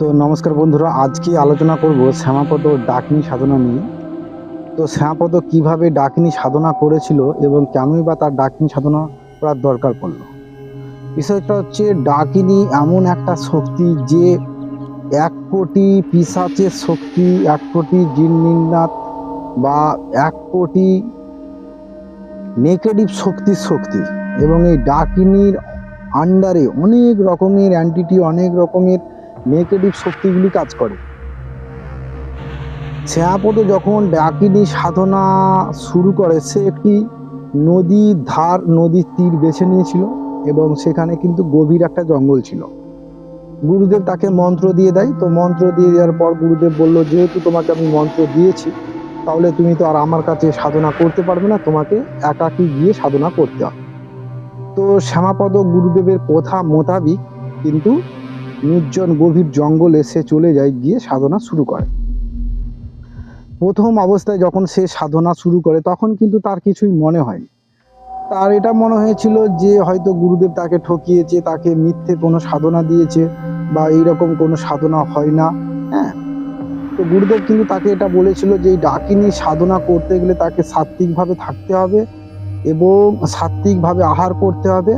তো নমস্কার বন্ধুরা, আজকে আলোচনা করব শ্যামাপদ ডাকিনী সাধনা নিয়ে। তো শ্যামাপদ কিভাবে ডাকিনী সাধনা করেছিল এবং কেনই বা তার ডাকিনী সাধনা করার দরকার পড়লো। বিষয়টা হচ্ছে, ডাকিনী এমন একটা শক্তি যে 1 কোটি পিশাচের শক্তি, 1 কোটি জিন্নাত বা 1 কোটি নেগেটিভ শক্তি এবং এই ডাকিনীর আন্ডারে অনেক রকমের অ্যান্টিটি, অনেক রকমের নেগেটিভ শক্তিগুলি কাজ করে। শ্যামাপদ যখন ডাকিনী সাধনা শুরু করে, সে একটি নদীর তীর বেছে নিয়েছিল এবং সেখানে কিন্তু গভীর একটা জঙ্গল ছিল। গুরুদেব তাকে মন্ত্র দিয়ে দেয়। তো মন্ত্র দিয়ে দেওয়ার পর গুরুদেব বলল, যেহেতু তোমাকে আমি মন্ত্র দিয়েছি, তাহলে তুমি তো আর আমার কাছে সাধনা করতে পারবে না, তোমাকে একাকী গিয়ে সাধনা করতে হবে। তো শ্যামাপদ গুরুদেবের কথা মোতাবিক কিন্তু নির্জন গভীর জঙ্গলে সে চলে যায়, গিয়ে সাধনা শুরু করে। প্রথম অবস্থায় যখন সে সাধনা শুরু করে, তখন কিন্তু তার কিছুই মনে হয়নি। তার এটা মনে হয়েছিল যে হয়তো গুরুদেব তাকে ঠকিয়েছে, তাকে মিথ্যে কোনো সাধনা দিয়েছে বা এইরকম কোনো সাধনা হয় না। হ্যাঁ, তো গুরুদেব কিন্তু তাকে এটা বলেছিল যে এই ডাকিনী সাধনা করতে গেলে তাকে সাত্ত্বিকভাবে থাকতে হবে এবং সাত্ত্বিকভাবে আহার করতে হবে।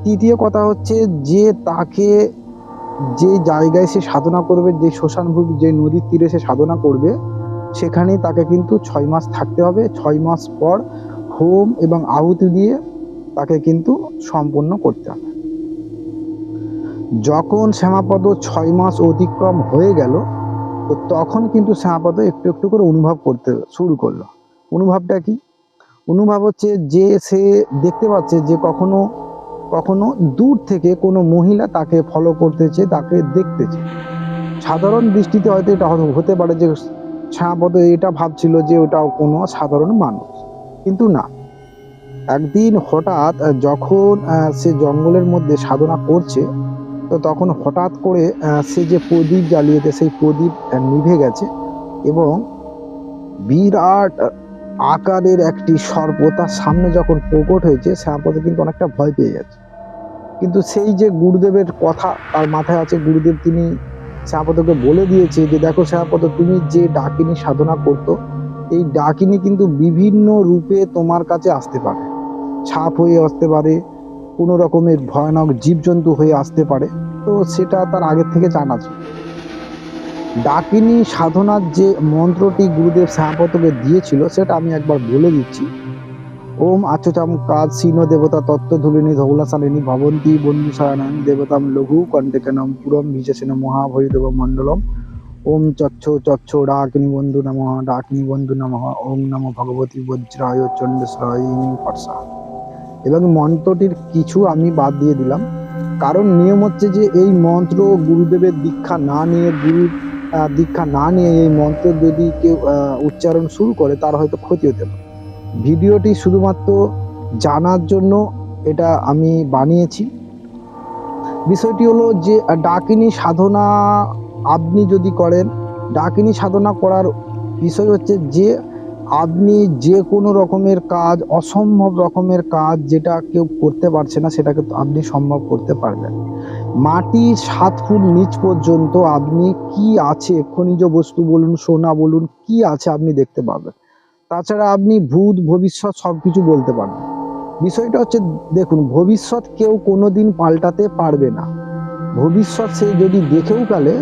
তৃতীয় কথা হচ্ছে যে তাকে যে জায়গায় সে সাধনা করবে, যে শ্মশানভূমি, যে নদীর তীরে সে সাধনা করবে, সেখানেই তাকে কিন্তু 6 মাস থাকতে হবে। 6 মাস পর হোম এবং আহুতি দিয়ে তাকে কিন্তু সম্পন্ন করতে হবে। যখন শ্যামাপদ 6 মাস অতিক্রম হয়ে গেল, তো তখন কিন্তু শ্যামাপদ একটু একটু করে অনুভব করতে শুরু করলো। অনুভবটা কি? অনুভব হচ্ছে যে সে দেখতে পাচ্ছে যে কখনো কখনো দূর থেকে কোনো মহিলা তাকে ফলো করতেছে, তাকে দেখতেছে। সাধারণ দৃষ্টিতে হয়তো এটা হতে পারে যে শ্যামাপদ এটা ভাবছিল যে ওটাও কোনো সাধারণ মানুষ, কিন্তু না। একদিন হঠাৎ যখন সে জঙ্গলের মধ্যে সাধনা করছে, তো তখন হঠাৎ করে সে যে প্রদীপ জ্বালিয়েছে, সেই প্রদীপ নিভে গেছে এবং বিরাট আকারের একটি সর্প তার সামনে যখন প্রকট হয়েছে, শ্যামাপদ কিন্তু অনেকটা ভয় পেয়ে গেছে। কিন্তু সেই যে গুরুদেবের কথা তার মাথায় আছে, গুরুদেব তিনি শ্যামাপদকে বলে দিয়েছে যে দেখো শ্যামাপদ, তুমি যে ডাকিনী সাধনা করতো, এই ডাকিনী কিন্তু বিভিন্ন রূপে তোমার কাছে আসতে পারে। সাপ হয়ে আসতে পারে, কোনো রকমের ভয়ানক জীবজন্তু হয়ে আসতে পারে। তো সেটা তার আগের থেকে জানা ছিল। ডাকিনী সাধনার যে মন্ত্রটি গুরুদেব শ্যামাপদকে দিয়েছিল, সেটা আমি একবার বলে দিচ্ছি। ওম আচ্যুতাম কাজ সিন দেবতা তত্ত্ব ধুলিনী ধৌলাসালিনী ভবন্তী বন্ধু সায়নম দেবতাম লঘু কণ্টেকনম পুরম বিশেষণ মহাভৈরব মণ্ডলম। ওম চচ্ছ ডাকিনী বন্ধু নমঃ, ডাকিনী বন্ধু নমঃ। ওম নমো ভগবতী বজ্রায় চণ্ডেশ্বরায় ফর্সা। এবং মন্ত্রটির কিছু আমি বাদ দিয়ে দিলাম, কারণ নিয়ম হচ্ছে যে এই মন্ত্র গুরুদেবের দীক্ষা না নিয়ে এই মন্ত্র যদি কেউ উচ্চারণ শুরু করে, তার হয়তো ক্ষতি হতে পারে। ভিডিওটি শুধুমাত্র জানার জন্য এটা আমি বানিয়েছি। বিষয়টি হলো যে ডাকিনী সাধনা আপনি যদি করেন, ডাকিনী সাধনা করার বিষয় হচ্ছে যে আপনি যে কোনো রকমের কাজ, অসম্ভব রকমের কাজ যেটা কেউ করতে পারছে না, সেটাকে আপনি সম্ভব করতে পারবেন। মাটির 7 ফুট নিচ পর্যন্ত আপনি কি আছে, খনিজ বস্তু বলুন, সোনা বলুন, কি আছে আপনি দেখতে পাবেন। তাছাড়া আপনি ভূত ভবিষ্যৎ সবকিছু বলতে পারবেন। বিষয়টা হচ্ছে, দেখুন, ভবিষ্যৎ কেউ কোনোদিন পাল্টাতে পারবে না। ভবিষ্যৎ সে যদি দেখেও ফেলে,